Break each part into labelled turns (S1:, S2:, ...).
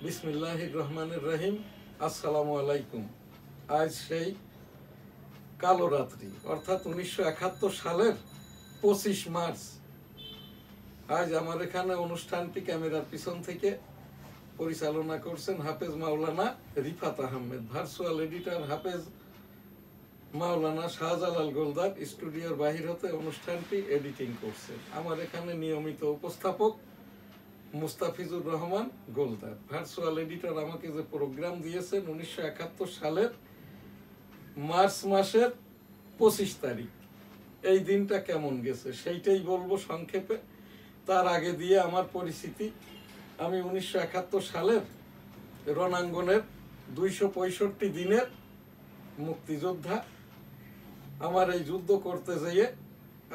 S1: বিসমিল্লাহির রহমানির রহিম। আসসালামু আলাইকুম। আজ সেই কালো রাত্রি, অর্থাৎ 1971 সালের 25 মার্চ। আজ আমার এখানে অনুষ্ঠানটি ক্যামেরার পিছন থেকে পরিচালনা করছেন হাফেজ মাওলানা রিফাত আহমেদ, ভার্চুয়াল এডিটর হাফেজ মাওলানা শাহজালাল গোলদার স্টুডিওর বাহির হতে অনুষ্ঠানটি এডিটিং করছে। আমার এখানে নিয়মিত উপস্থাপক মুস্তাফিজুর রহমান গোলদার। ভার্চুয়াল এডিটর আমাকে যে প্রোগ্রাম দিয়েছেন 1971 সালের মার্চ মাসের 25 তারিখ, এই দিনটা কেমন গেছে সেইটাই বলবো সংক্ষেপে। তার আগে দিয়ে আমার পরিচিতি, আমি 1971 সালের রণাঙ্গনের 265 দিনের মুক্তিযোদ্ধা। আমার এই যুদ্ধ করতে যেয়ে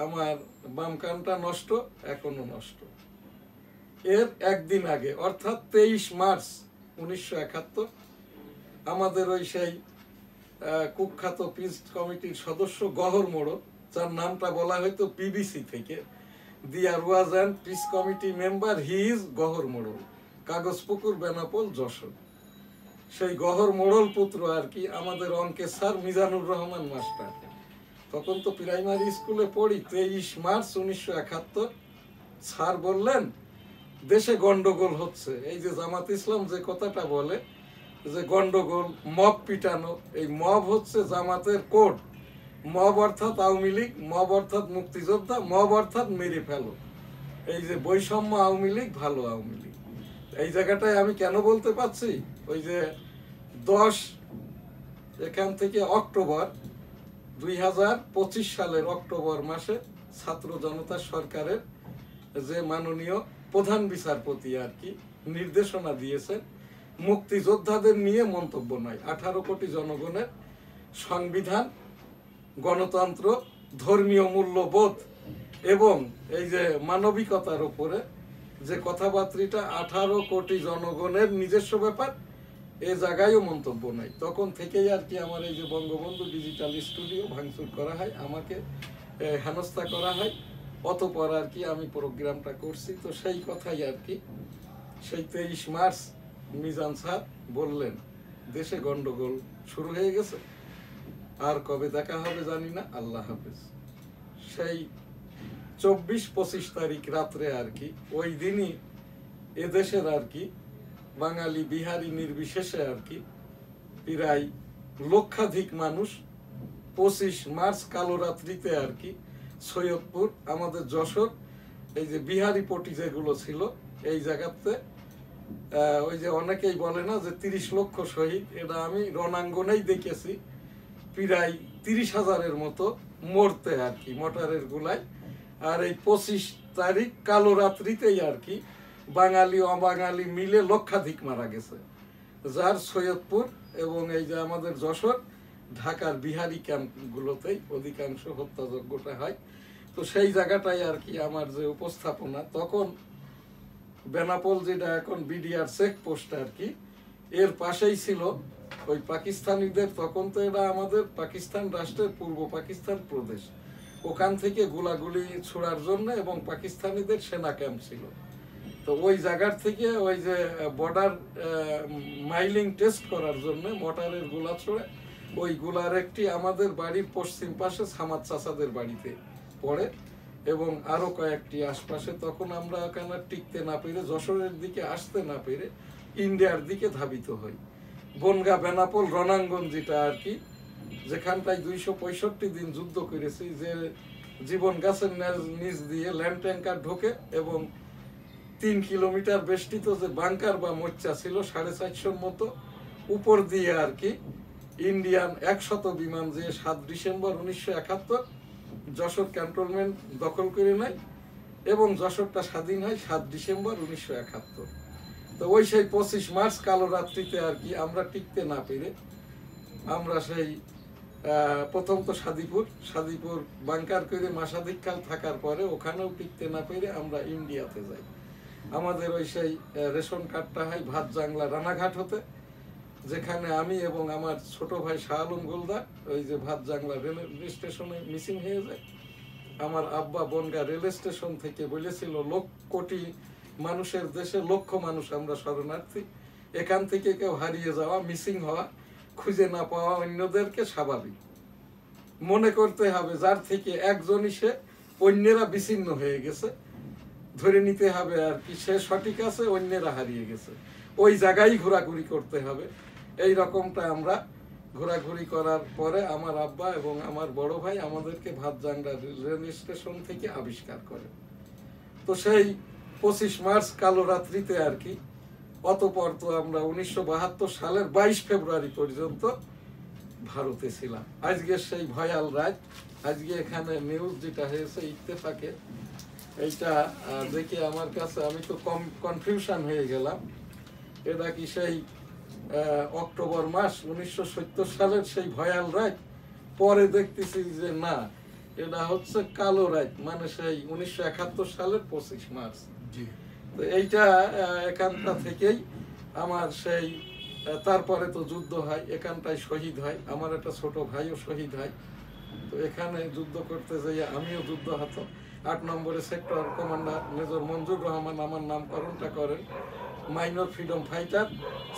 S1: আমার বাম কানটা নষ্ট, এখনো নষ্ট। এর একদিন আগে অর্থাৎ 23 মার্চ 1971 আমাদের ওই সেই কুখ্যাত পিস কমিটির সদস্য গহর মোড়ল, যার নামটা বলা হয়তো পিবিসি থেকে, there was and peace committee member, he is Gohar Morol, Kagojpukur, Benapole, Jessore. সেই গহর মোড়ল পুত্র আর কি আমাদের অঙ্কের স্যার মিজানুর রহমান মাস্টার। তখন তো প্রাইমারি স্কুলে পড়ি। 23 মার্চ 1971 স্যার বললেন দেশে গন্ডগোল হচ্ছে। এই যে জামাত ইসলাম যে কথাটা বলে যে গন্ডগোল, মব পিটানো, এই মব হচ্ছে জামাতের কোড। মব অর্থাৎ আওয়ামী লীগ, মব অর্থাৎ মুক্তিযোদ্ধা, মব অর্থাৎ মেরে ফেলো। এই যে বৈষম্য আওয়ামী লীগ, ভালো আওয়ামী লীগ। এই জায়গাটায় আমি কেন বলতে পারছি, ওই যে 10 এখান থেকে অক্টোবর 2025 সালের অক্টোবর মাসে ছাত্র জনতা সরকারের যে মাননীয় প্রধান বিচারপতি আর কি নির্দেশনা দিয়েছেন, মুক্তিযোদ্ধাদের নিয়ে মন্তব্য নয়। 18 কোটি জনগণের সংবিধান, গণতন্ত্র, ধর্মীয় মূল্যবোধ এবং এই যে মানবিকতার উপরে যে কথাবার্তাটা, 18 কোটি জনগণের নিজস্ব ব্যাপার, এ জায়গায়ও মন্তব্য নাই। তখন থেকেই আর কি আমার এই যে বঙ্গবন্ধু ডিজিটাল স্টুডিও ভাঙচুর করা হয়, আমাকে হেনস্থা করা হয়। অতপর আর কি আমি প্রোগ্রামটা করছি। তো সেই কথাই আর কি, সেই 23 মার্চ মিজান স্যার বললেন দেশে গন্ডগোল শুরু হয়ে গেছে, আর কবে দেখা হবে জানি না, আল্লাহ হাফেজ। সেই 24-25 তারিখ রাত্রে আর কি, ওই দিনই এদেশের আর কি বাঙালি বিহারি নির্বিশেষে আর কি প্রায় লক্ষাধিক মানুষ 25 মার্চ কালো রাত্রিতে আর কি সৈয়দপুর, আমাদের যশোর, এই যে বিহারি পটি যেগুলো ছিল এই জায়গাতে, ওই যে অনেকেই বলে না যে 30 লক্ষ শহীদ, এটা আমি রণাঙ্গনেই দেখেছি। প্রায় 30,000-এর মতো মরতে আর কি মোটরের গুলায়। আর এই 25 তারিখ কালো রাত্রিতেই আর কি বাঙালি অবাঙালি মিলে লক্ষাধিক মারা গেছে, যার সৈয়দপুর এবং এই যে আমাদের যশোর, ঢাকার বিহারি ক্যাম্পগুলোতেই অধিকাংশ হত্যাযজ্ঞটা হয়। তো সেই জায়গাটাই আর কি আমার যে উপস্থাপনা, তখন বেনাপোল যেটা এখন বিডিআর চেকপোস্ট আর কি, এর পাশেই ছিল ওই পাকিস্তানিদের, তখন তো এরা আমাদের পাকিস্তান রাষ্ট্রের পূর্ব পাকিস্তান প্রদেশ, ওখান থেকে গোলাগুলি ছোড়ার জন্য এবং পাকিস্তানিদের সেনা ক্যাম্প ছিল। তো ওই জায়গার থেকে ওই যে বর্ডার মাইলিং টেস্ট করার জন্য মোটরের গোলা ছোড়ে, ওই গোলার একটি আমাদের বাড়ির পশ্চিম পাশে সামাদ চাচাদের বাড়িতে পড়ে এবং আরো কয়েকটি আশপাশে। তখন আমরা ওখানে টিকতে না পেরে, যশোরের দিকে আসতে না পেরে ইন্ডিয়ার দিকে ধাবিত হই। বনগা, বেনাপোল, রণাঙ্গন যেটা আর কি, যেখানটায় 265 দিন যুদ্ধ করেছি, যে জীবন গাছের নিচ দিয়ে ল্যান্ড ট্যাঙ্কার ঢোকে এবং 3 কিলোমিটার বেষ্টিত যে বাংকার বা মোর্চা ছিল 450 মতো, উপর দিয়ে আর কি ইন্ডিয়ান 100 বিমান যে 7 ডিসেম্বর 1971 যশোর ক্যান্টনমেন্ট দখল করে নেয় এবং যশোরটা স্বাধীন হয় 7 ডিসেম্বর 1971। তো ওই সেই 25 মার্চ কালো রাত্রিতে আর কি আমরা টিকতে না পেরে, আমরা সেই প্রথম তো সাদিপুর বাংকার করে মাসাধিককাল থাকার পরে ওখানেও টিকতে না পেরে আমরা ইন্ডিয়াতে যাই। আমাদের ওই সেই রেশন কার্ডটা হয় ভাত জাংলা রানাঘাট হতে, যেখানে আমি এবং আমার ছোট ভাই শাহ আলম গোলদার ওই যে ভাত জাংলা রেল স্টেশনে মিসিং হয়ে যায়। আমার আব্বা বনগা রেল স্টেশন থেকে বলেছিল, কোটি মানুষের দেশে লক্ষ মানুষ আমরা শরণার্থী, এখান থেকে কেউ হারিয়ে যাওয়া, মিসিং হওয়া, খুঁজে না পাওয়া অন্যদেরকে স্বাভাবিক মনে করতে হবে। যার থেকে একজনই সে, অন্যেরা বিচ্ছিন্ন হয়ে গেছে, ধরে নিতে হবে আর কি সে সঠিক আছে, অন্যেরা হারিয়ে গেছে। ওই জায়গায় ঘোরাঘুরি করতে হবে। এই রকমটা আমরা ঘোরাঘুরি করার পরে আমার আব্বা এবং আমার বড় ভাই আমাদেরকে ভাতজাংরা রেল স্টেশন থেকে আবিষ্কার করে। তো সেই 25 মার্চ কালো রাত্রিতে আর কি, অতঃপর তো আমরা 1972 সালের 22 ফেব্রুয়ারি পর্যন্ত ভারতে ছিলাম। আজকে সেই ভয়াল রাত। আজকে এখানে নিউজ যেটা হয়েছে ইত্তেফাকে, এইটা দেখে আমার কাছে আমি তো কনফিউশন হয়ে গেলাম। এটা কি সেই অক্টোবর মাস 1970 সালের সেই ভয়াল রাত? পরে দেখতেছি যে না, এটা হচ্ছে কালো রাত, মানে সেই 1971 সালের 25 মার্চ। তো এইটা এখানটা থেকেই আমার সেই, তারপরে তো যুদ্ধ হয়, এখানটায় শহীদ হয়, আমার একটা ছোট ভাইও শহীদ হয়। তো এখানে যুদ্ধ করতে যাই আমিও যুদ্ধ-হত। 8 নম্বরে সেক্টর কমান্ডার মেজর মঞ্জুর রহমান আমার নামকরণটা করেন মাইনর ফ্রিডম ফাইটার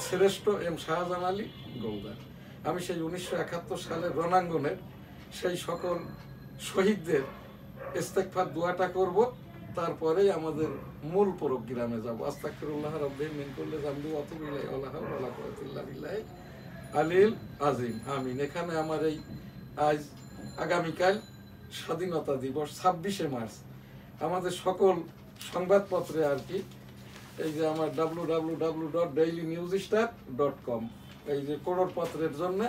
S1: শ্রেষ্ঠ এম শাহজাহান আলী গোলদার। আমি সেই 1971 সালের রণাঙ্গনের সেই সকল শহীদদের ইস্তেগফার দোয়াটা করব, তারপরেই আমাদের মূল প্রোগ্রামে যাব। আস্তাগফিরুল্লাহ রাব্বি মিন কুল্লি যামবি ওয়া আতুবু ইলাইহি ওয়া লা হাওলা ওয়া লা কুওয়াতা ইল্লা বিল্লাহি আলিল আযীম। আমিন। এখানে আমার এই আজ আগামীকাল স্বাধীনতা দিবস 26শে মার্চ, আমাদের সকল সংবাদপত্রে আর কি, এই যে আমার www.dailynewsstar.com, এই যে করোড়পত্রের জন্য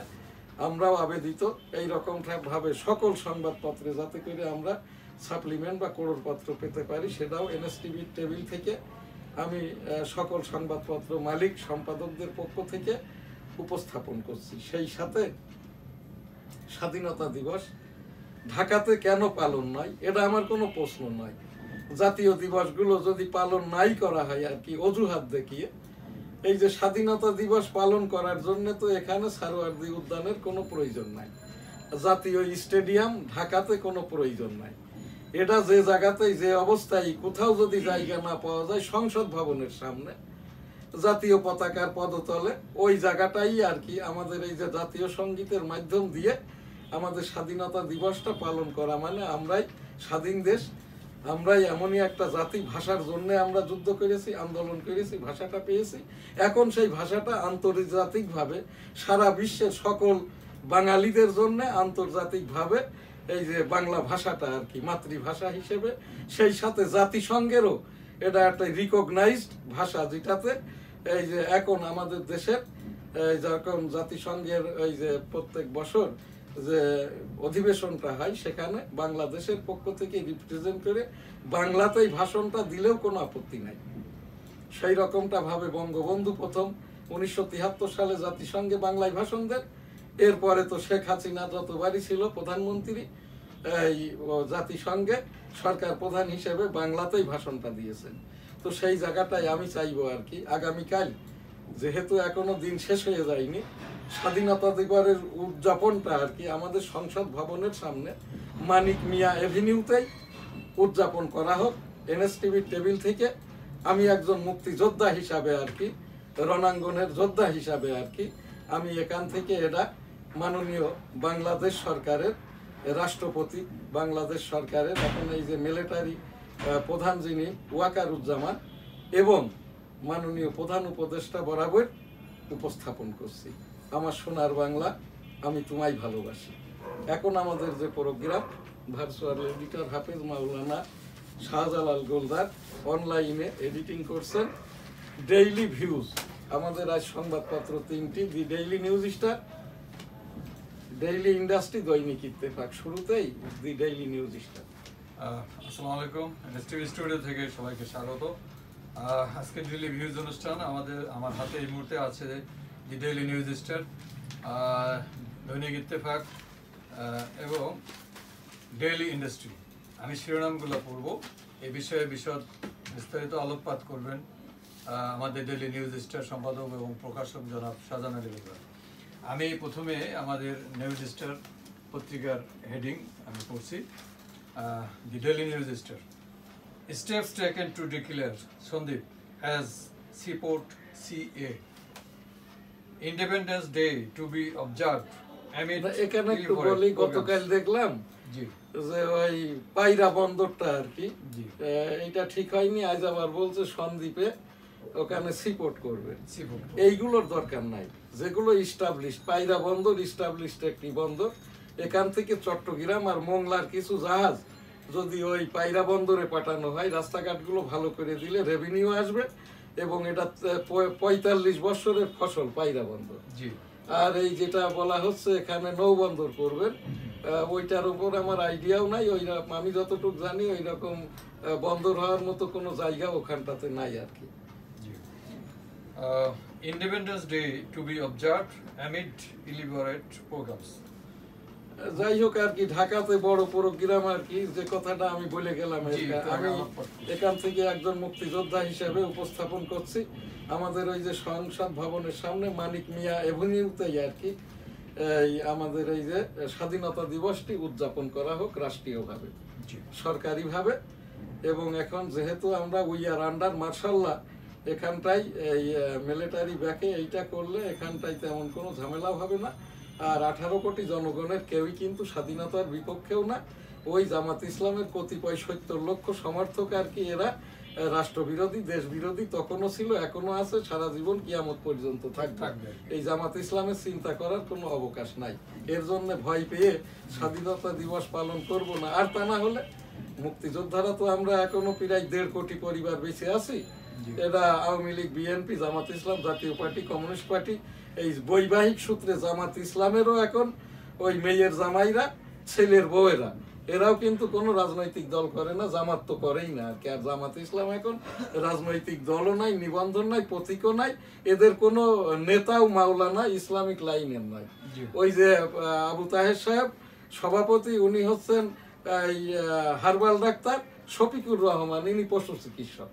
S1: আমরাও আবেদিত এই রকম ভাবে সকল সংবাদপত্রে যাতে করে আমরা সাপ্লিমেন্ট বা করোড়পত্র পেতে পারি, সেটাও এনএসটিভি টেবিল থেকে আমি সকল সংবাদপত্র মালিক সম্পাদকদের পক্ষ থেকে উপস্থাপন করছি। সেই সাথে স্বাধীনতা দিবস ঢাকাতে কেন পালন নয়, এটা আমার কোনো প্রশ্ন নয়। জাতীয় দিবসগুলো যদি পালন নাই করা হয় আর কি অজুহাত দেখিয়ে, এই যে স্বাধীনতা দিবস পালন করার জন্য তো এখানে সারোয়ার্দী উদ্যানের কোনো প্রয়োজন নাই, জাতীয় স্টেডিয়াম ঢাকাতে কোনো প্রয়োজন নাই। এটা যে জায়গাতেই যে অবস্থায় কোথাও যদি জায়গা না পাওয়া যায়, সংসদ ভবনের সামনে জাতীয় পতাকার পদতলে ওই জায়গাটাই আর কি আমাদের এই যে জাতীয় সঙ্গীতের মাধ্যম দিয়ে আমাদের স্বাধীনতা দিবসটা পালন করা, মানে আমরাই স্বাধীন দেশ, আমরাই এমনই একটা জাতি, ভাষার জন্য আমরা যুদ্ধ করেছি, আন্দোলন করেছি, ভাষাটা পেয়েছি। এখন সেই ভাষাটা আন্তর্জাতিকভাবে সারা বিশ্বের সকল বাঙালিদের জন্য আন্তর্জাতিকভাবে এই যে বাংলা ভাষাটা আর কি মাতৃভাষা হিসেবে, সেই সাথে জাতিসংঘেরও এটা একটা রিকগনাইজড ভাষা, যেটাতে এই যে এখন আমাদের দেশের যখন জাতিসংঘের এই যে প্রত্যেক বছর যে অধিবেশনটা হয়, সেখানে বাংলাদেশের পক্ষ থেকে রিপ্রেজেন্ট করে বাংলাতেই ভাষণটা দিলেও কোনো আপত্তি নাই। সেই রকমটা ভাবে বঙ্গবন্ধু প্রথম 1973 সালে জাতিসংঘে বাংলায় ভাষণ দেন। এরপরে তো শেখ হাসিনা যতবারই ছিল প্রধানমন্ত্রী, এই জাতিসংঘে সরকার প্রধান হিসেবে বাংলাতেই ভাষণটা দিয়েছেন। তো সেই জায়গাটায় আমি চাইবো আর কি আগামীকাল, যেহেতু এখনো দিন শেষ হয়ে যায়নি, স্বাধীনতা দিবসের উদযাপনটা আর কি আমাদের সংসদ ভবনের সামনে মানিক মিয়া এভিনিউতেই উদযাপন করা হোক এনএসটিভি টেবিল থেকে। আমি একজন মুক্তিযোদ্ধা হিসাবে আর কি, রণাঙ্গনের যোদ্ধা হিসাবে আর কি, আমি এখান থেকে এটা মাননীয় বাংলাদেশ সরকারের রাষ্ট্রপতি, বাংলাদেশ সরকারের এখন এই যে মিলিটারি প্রধান যিনি ওয়াকারুজ্জামান এবং মাননীয় প্রধান উপদেষ্টা বরাবর উপস্থাপন করছি। আমার সোনার বাংলা, আমি তোমায় ভালোবাসি। এখন আমাদের যে প্রোগ্রাম, ভার্চুয়াল এডিটর হাফেজ মাওলানা শাহজালাল গোলদার অনলাইনে এডিটিং করছেন। ডেইলি ভিউজ, আমাদের আজ সংবাদপত্র 3টি, the Daily News Star, Daily Industry, Dainik Ittefaq. শুরুতেই দি ডেইলি নিউজ স্টার।
S2: আসসালামু আলাইকুম, এনএসটিভি স্টুডিও থেকে সবাইকে স্বাগত। আজকে ডেইলি ভিউজ অনুষ্ঠান আমার হাতে এই মুহূর্তে আছে দি ডেইলি নিউজ স্টার, দৈনিক ইত্তেফাক এবং ডেইলি ইন্ডাস্ট্রি। আমি শিরোনামগুলো পড়ব, এই বিষয়ে বিস্তারিত আলোকপাত করবেন আমাদের ডেইলি নিউজ স্টার সম্পাদক এবং প্রকাশক জনাব শাহজাহান আলী গোলদার। আমি প্রথমে আমাদের নিউজ স্টার পত্রিকার হেডিং আমি পড়ছি। The Daily News Star. Steps taken to declare Sandip as Seaport CA. Independence day to be observed amid
S1: এখানে একটু
S2: elaborate
S1: বলি,
S2: programs.
S1: গতকাল দেখলাম
S2: জি
S1: যে ওই পায়রা বন্দরটা আর কি
S2: জি
S1: এটা ঠিক হয়নি, আজ আবার বলছে সন্দ্বীপে ওখানে সিপোর্ট করবে।
S2: seafood.
S1: এইগুলোর দরকার নাই, যেগুলো ইস্টাবলিশ, পায়রা বন্দর ইস্টাবলিশড একটি বন্দর, এখান থেকে চট্টগ্রাম আর মোংলার কিছু জাহাজ যদি ওই পায়রা বন্দরে পাঠানো হয়, রাস্তাঘাটগুলো ভালো করে দিলে রেভিনিউ আসবে, এবং এটা 45 বছরের ফসল পায়রা বন্দর।
S2: জি
S1: আর এই যেটা বলা হচ্ছে এখানে নৌবন্দর করবেন, ওইটার উপর আমার আইডিয়াও নাই, ওই আমি যতটুকু জানি ওই রকম বন্দর হওয়ার মতো কোনো জায়গা ওখানটাতে নাই আর কি।
S2: The Independence day to be observed amid elaborate programs.
S1: যাই হোক আর কি, ঢাকাতে বড় প্রোগ্রাম আর কি, যে কথাটা আমি বলে গেলাম,
S2: জি,
S1: আমি
S2: আমার পক্ষে।
S1: এখান থেকে একজন মুক্তিযোদ্ধা হিসেবে উপস্থাপন করছি। আমাদের ওই যে সংসদ ভবনের সামনে মানিক মিয়া এভিনিউতেই আর কি এই আমাদের এই যে স্বাধীনতা দিবসটি উদযাপন করা হোক রাষ্ট্রীয়ভাবে,
S2: জি
S1: সরকারিভাবে। এবং এখন যেহেতু আমরা উই আর আন্ডার মার্শাল্লাহ, এখানটাই এই মিলিটারি ব্যাকে এইটা করলে এখানটাই তেমন কোনো ঝামেলাও হবে না। আর 18 কোটি জনগণের কেউই কিন্তু স্বাধীনতার বিপক্ষেও না। ওই জামাত ইসলামের কতিপয় 70 লক্ষ সমর্থক আর কি, এরা রাষ্ট্রবিরোধী, দেশ বিরোধী তখনও ছিল, এখনো আছে, সারা জীবন কিয়ামত পর্যন্ত থাকবে। এই জামাত ইসলামের চিন্তা করার কোনো অবকাশ নাই। এর জন্য ভয় পেয়ে স্বাধীনতা দিবস পালন করব না। আর তা না হলে মুক্তিযোদ্ধারা তো আমরা এখনো প্রায় 1.5 কোটি পরিবার বেঁচে আছি। এরা আওয়ামী লীগ, বিএনপি, জামাত ইসলাম, জাতীয় পার্টি, কমিউনিস্ট পার্টি, এই বৈবাহিক সূত্রে জামাত ইসলামেরও এখন ওই মেয়ের জামাইরা, ছেলের বউয়েরা, এরাও কিন্তু কোনো রাজনৈতিক দল করে না, জামাত তো করেই না আর কি। আর জামাত ইসলাম এখন রাজনৈতিক দলও নাই, নিবন্ধন নাই, প্রতীকও নাই, এদের কোনো নেতাও মাওলানা ইসলামিক লাইনের নাই। ওই যে আবু তাহের সাহেব সভাপতি, উনি হচ্ছেন এই হারবাল ডাক্তার শফিকুর রহমান, ইনি পশু চিকিৎসক।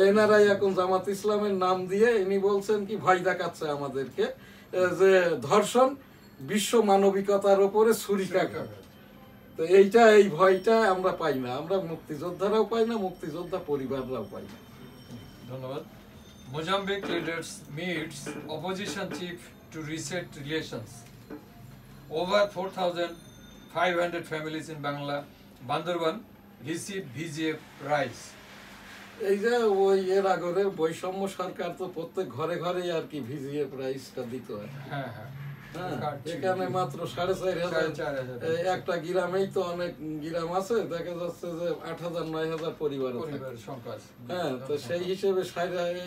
S1: এনারাই এখন জামাত ইসলামের নাম দিয়ে ইনি বলছেন কি, ভয় দেখাচ্ছে আমাদেরকে যে ধর্ষণ বিশ্ব মানবিকতার উপরে ছুরিকাঘাত। তো এইটা, এই ভয়টা আমরা পাই না, আমরা মুক্তিযোদ্ধারাও পাই না, মুক্তিযোদ্ধা পরিবাররাও পাই না।
S2: ধন্যবাদ। Mozambique leaders meets opposition chief to reset relations. Over 4,500 families in Bangla, Bandurban receive VGF rice.
S1: এই যে ওই এর আগরের বৈষম্য সরকার তো প্রত্যেক ঘরে ঘরেই আর কি ভিজিএ প্রাইসটা দিত আর কি।
S2: হ্যাঁ হ্যাঁ
S1: হ্যাঁ, এখানে মাত্র 4,500, একটা গ্রামেই তো অনেক গ্রাম আছে, দেখা যাচ্ছে যে 8,000-9,000 পরিবার আছে। হ্যাঁ, তো সেই হিসেবে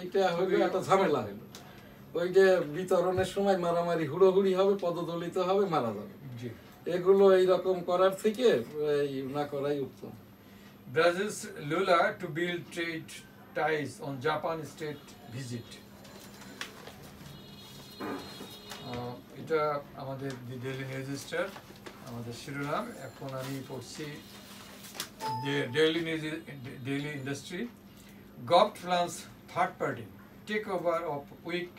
S1: এইটা হইলো একটা ঝামেলা হইলো। ওই যে বিতরণের সময় মারামারি, হুড়োহুড়ি হবে, পদদলিত হবে, মারা যাবে। এগুলো এইরকম করার থেকে এই না করাই উত্তম।
S2: Brazil's Lula to build trade ties on Japan state visit. এটা আমাদের দি ডেইলি নিউজ স্টার, আমাদের শিরোনাম। এখন আমি পড়ছি daily industry. Gov plans third party take over of weak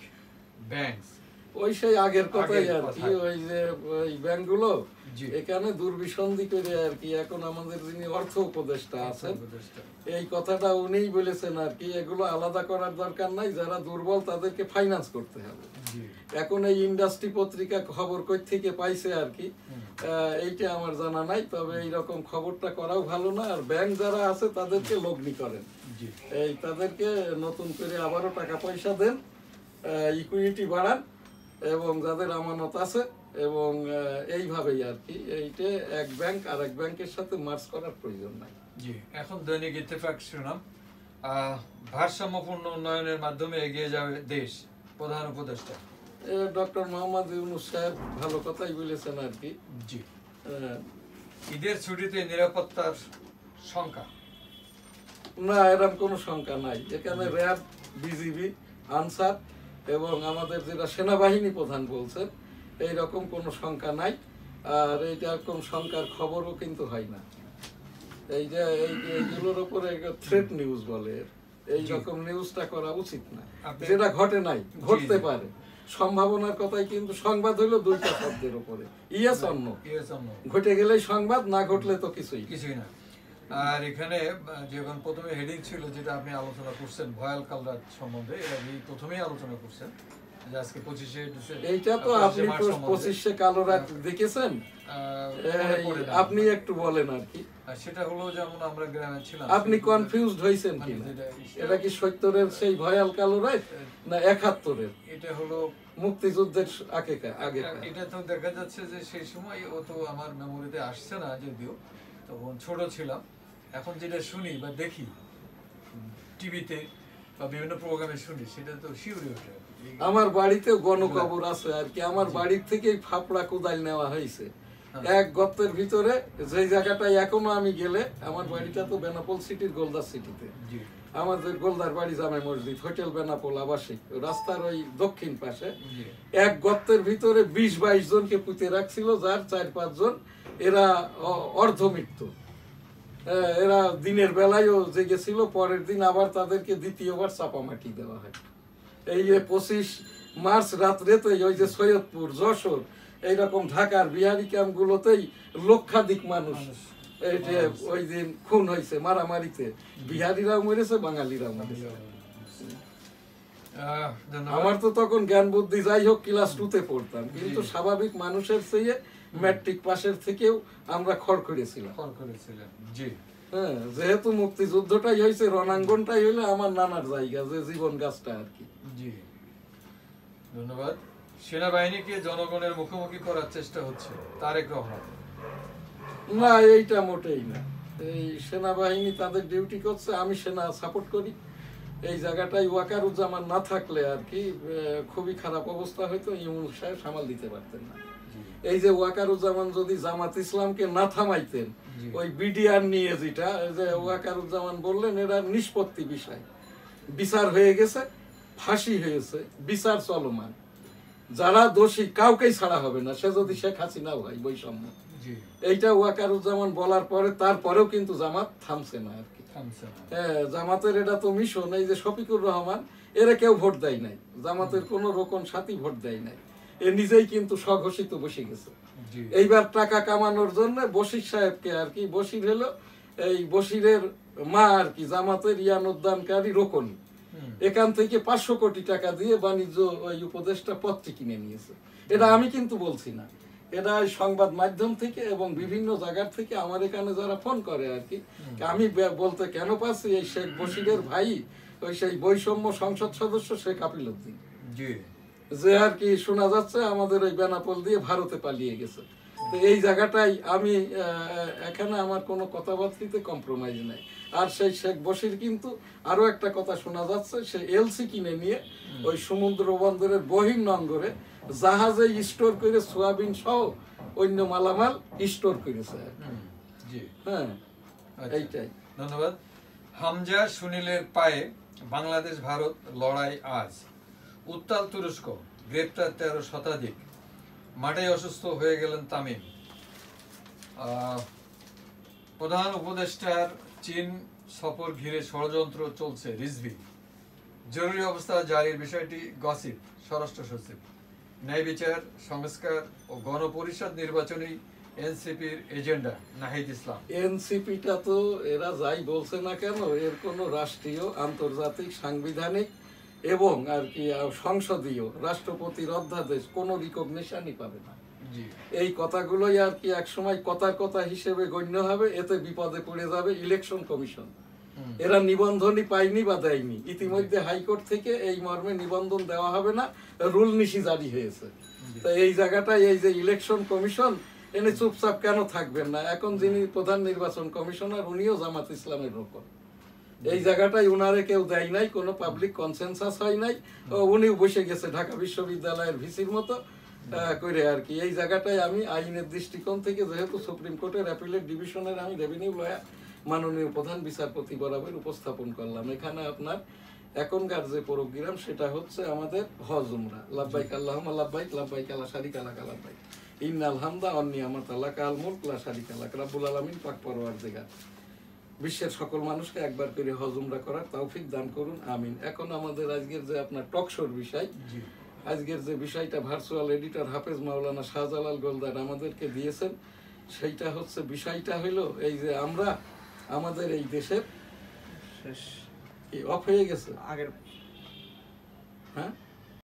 S2: banks.
S1: ওই সেই আগের কথাই আর কি, ওই যে ওই ব্যাংকগুলো এখানে দুর্বিসন্ধি করে আর কি। এখন আমাদের যিনি অর্থ উপদেষ্টা আছেন, এই কথাটা উনিই বলেছেন আর কি, এগুলো আলাদা করার দরকার নাই, যারা দুর্বল তাদেরকে ফাইন্যান্স করতে হবে। এখন এই ইন্ডাস্ট্রি পত্রিকা খবর কই থেকে পাইছে আর কি, এইটা আমার জানা নাই, তবে এইরকম খবরটা করাও ভালো না। আর ব্যাংক যারা আছে তাদেরকে লগ্নি করেন, এই তাদেরকে নতুন করে আবারও টাকা পয়সা দেন, ইকুইটি বাড়ান, এবং যাদের আমানত আছে, এবং এইভাবেই আর কি, এইটা এক ব্যাংক আর এক ব্যাংকের সাথে মার্জ করার প্রয়োজন নাই।
S2: জি, এখন দৈনিক ইত্তেফাক শিরোনাম, ভারসাম্যপূর্ণ উন্নয়নের মাধ্যমে এগিয়ে যাবে দেশ, প্রধান উপদেষ্টা।
S1: ডক্টর মোহাম্মদ ইউনূস সাহেব ভালো কথাই বলেছেন আর কি।
S2: জি, ঈদের ছুটিতে নিরাপত্তার শঙ্কা
S1: না, এরকম কোনো শঙ্কা নাই। এখানে র্যাব, বিজিবি, আনসার এবং আমাদের যেটা সেনাবাহিনী প্রধান বলছেন, এইরকম কোনো শঙ্কা নাই। আর এইটা কোন শঙ্কার খবরও কিন্তু হয় না। এই যে এইগুলোর উপরে থ্রেট নিউজ বলে, এইরকম নিউজটা করা উচিত না, যেটা ঘটে নাই, ঘটতে পারে, সম্ভাবনার কথাই। কিন্তু সংবাদ হইলো দুইটা শব্দের উপরে, ইয়েস অন্য। ঘটে গেলেই সংবাদ, না ঘটলে তো কিছুই
S2: না। আর এখানে যখন প্রথমে হেডিং ছিল যেটা আপনি আলোচনা করছেন ভয়াল কালরাত সম্বন্ধে, এর আগে প্রথমেই আলোচনা করছেন যে আজকে 25শে ডিসেম্বর,
S1: এইটা তো আপনি 25শে কালো রাত দেখেছেন, আপনি একটু বলেন আর কি।
S2: সেটা হলো যেমন আমরা গ্রামে ছিলাম।
S1: আপনি কনফিউজড হইছেন কি? এটা কি 70-এর সেই ভয়াল কালো রাত না 71-এর?
S2: এটা হলো
S1: মুক্তিযুদ্ধের আগে।
S2: এটা তো দেখা যাচ্ছে যে সেই সময় ও তো আমার মেমোরিতে আসছে না, যদিও তখন ছোট ছিলাম। এখন যেটা শুনি বা দেখি টিভিতে বা বিভিন্ন প্রোগ্রামে শুনি, সেটা তো শিউরে ওঠে।
S1: আমার বাড়িতে গণকবর আছে আর কি, আমার বাড়ির থেকেই ফাপড়া কোদাল নেওয়া হয়েছে এক গর্তের ভিতরে, যে জায়গাটায় এখনো আমি গেলে, আমার বাড়িটা তো বেনাপোল সিটির গোলদার সিটিতে, আমাদের গোলদার বাড়ি জামে মসজিদ, হোটেল বেনাপোল আবাসিক, রাস্তার ওই দক্ষিণ পাশে এক গর্তের ভিতরে 20-22 জনকে পুঁতে রাখছিল, যার 4-5 জন এরা অর্ধমৃত্যু। এরা দিনের বেলায়ও জেগেছিল, পরের দিন আবার তাদেরকে দ্বিতীয়বার চাপা মাটি দেওয়া হয়। এই 25 মার্চ রাত্রে তো ওই যে সৈয়দপুর, যশোর, এইরকম ঢাকার বিহারি ক্যাম্পগুলোতেই লক্ষাধিক মানুষ ওই দিন খুন হয়েছে মারামারিতে। বিহারিরাও মরেছে, বাঙালিরাও মরেছে। আমার তো তখন জ্ঞান বুদ্ধি যাই হোক ক্লাস 2-তে পড়তাম, কিন্তু স্বাভাবিক মানুষের চেয়ে ম্যাট্রিক পাশের থেকেও আমরা খড় করেছিলাম। হ্যাঁ, যেহেতু মুক্তিযুদ্ধটাই হয়েছে, রণাঙ্গনটাই হইলে আমার নানার জায়গা, যে জীবন গাছটা আর কি।
S2: জি, ধন্যবাদ। সেনাবাহিনীকে জনগণের মুখোমুখি করার চেষ্টা হচ্ছে তারেক রহমান।
S1: না, এইটা মোটেই না। এই সেনাবাহিনী তাদের ডিউটি করছে, আমি সেনা সাপোর্ট করি। এই জায়গাটায় ওয়াকারুজ্জামান না থাকলে আর কি খুবই খারাপ অবস্থা হয়তো, ইউনূস সাহেব সামাল দিতে পারতেন না। এই যে ওয়াকারুজ্জামান যদি জামাত ইসলামকে না থামাইতেন, ওই বিডিআর নিয়ে যেটা যে ওয়াকারুজ্জামান বললেন, এরা নিষ্পত্তি বিষয়, বিচার হয়ে গেছে, ফাঁসি হয়েছে, বিচার চলমান, যারা দোষী কাউকেই ছাড়া হবে না, সে যদি শেখ হাসিনাও হয়, বৈষম্য। এইটা ওয়াকারুজ্জামান বলার পরে তারপরেও কিন্তু জামাত থামছে না আর কি। হ্যাঁ, জামাতের এটা তো মিশন। এই যে শফিকুর রহমান, এরা কেউ ভোট দেয় নাই, জামাতের কোন রকম সাথী ভোট দেয় নাই, এ নিজেই কিন্তু স্বঘোষিত বসে গেছে। এইবার টাকা কামানোর জন্য বশির সাহেবকে আর কি, বশির হলো এই বশিরের মা আর কি, জামাতের ইয়ান উদ্যানকারী রোকন, এখান থেকে 500 কোটি টাকা দিয়ে বাণিজ্য ওই উপদেষ্টা পদটি কিনে নিয়েছে। এটা আমি কিন্তু বলছি না, এটা সংবাদ মাধ্যম থেকে এবং বিভিন্ন জায়গার থেকে আমার এখানে যারা ফোন করে আর কি। আমি বলতে কেন পাচ্ছি, এই শেখ বশিরের ভাই ওই সেই বৈষম্য সংসদ সদস্য শেখ আপিল উদ্দিন, যে আর কি শোনা যাচ্ছে আমাদের ওই বেনাপোল দিয়ে ভারতে পালিয়ে গেছে। তো এই জায়গাটাই আমি এখানে আমার কোনো কথাবার্তিতে কম্প্রোমাইজ নাই। আর সেই শেখ বশির কিন্তু আরো একটা কথা শোনা যাচ্ছে, সে এলসি কিনে নিয়ে ওই সমুদ্র বন্দরের বহির্নোঙরে জাহাজে স্টোর করে সোয়াবিন সহ অন্য মালামাল স্টোর করেছে। হ্যাঁ, এইটাই।
S2: ধন্যবাদ। হামজা সুনীলের পায়ে বাংলাদেশ ভারত লড়াই আজ। উত্তাল তুরস্ক, গ্রেপ্তার 13 শতাধিক, মাঠে অসুস্থ হয়ে গেলেন তামিম। প্রধান উপদেষ্টার চীন সফর ঘিরে ষড়যন্ত্র চলছে, রিজভী। জরুরি অবস্থা জারির বিষয়টি গসিপ, স্বরাষ্ট্র সচিব। ন্যায় বিচার, সংস্কার ও গণপরিষদ নির্বাচনী এনসিপির এজেন্ডা, নাহিদ ইসলাম।
S1: এনসিপিটা তো এরা যাই বলছে না কেন, এর কোনো রাষ্ট্রীয়, আন্তর্জাতিক, সাংবিধানিক এবং আর কি সংসদীয় রাষ্ট্রপতির অধ্যাদেশ কোনো রিকগনিশনই পাবে না। এই কথাগুলোই আর কি একসময় কথার কথা হিসেবে গণ্য হবে, এতে বিপদে পড়ে যাবে ইলেকশন কমিশন। এরা নিবন্ধনই পায়নি বা দেয়নি, ইতিমধ্যে হাইকোর্ট থেকে এই মর্মে নিবন্ধন দেওয়া হবে না, রুল নিশি জারি হয়েছে। তো এই জায়গাটায় এই যে ইলেকশন কমিশন, এনে চুপচাপ কেন থাকবেন না? এখন যিনি প্রধান নির্বাচন কমিশনার, উনিও জামাত ইসলামের রকম। এই জায়গাটায় উনারে কেউ দেয় নাই, কোনো পাবলিক কনসেনসাস হয় নাই, উনিও বসে গেছে ঢাকা বিশ্ববিদ্যালয়ের ভিসির মতো করে আর কি। এই জায়গাটায় আমি আইনের দৃষ্টিকোণ থেকে, যেহেতু সুপ্রিম কোর্টের অ্যাপিলেট ডিভিশনের আমি রেভিনিউ লয়ার, মাননীয় প্রধান বিচারপতি বরাবর উপস্থাপন করলাম। এখানে আপনার এখনকার যে প্রোগ্রাম সেটা হচ্ছে আমাদের হজ উমরা, লাব্বাইক আল্লাহুম্মা লাব্বাইক, লাব্বাইক লা শারিকা লাকা লাব্বাইক, ইন্নাল হামদা ওয়ান নিয়ামাতা লাকাল মুলক লা শারিকা লাক। রব্বুল আলামিন পাক পরওয়ারদিগার বিশ্বের সকল মানুষকে একবার করে হজ উমরা করার তৌফিক দান করুন, আমিন। এখন আমাদের আজকের যে আপনার টকশোর বিষয়, আজকের যে বিষয়টা ভার্চুয়াল এডিটর হাফেজ মাওলানা শাহজালাল গোলদার আমাদেরকে দিয়েছেন, সেইটা হচ্ছে, বিষয়টা হলো এই যে আমরা আমাদের এই দেশের
S3: শেষ
S1: কি অফ হয়ে গেছে?
S3: আগের
S1: হ্যাঁ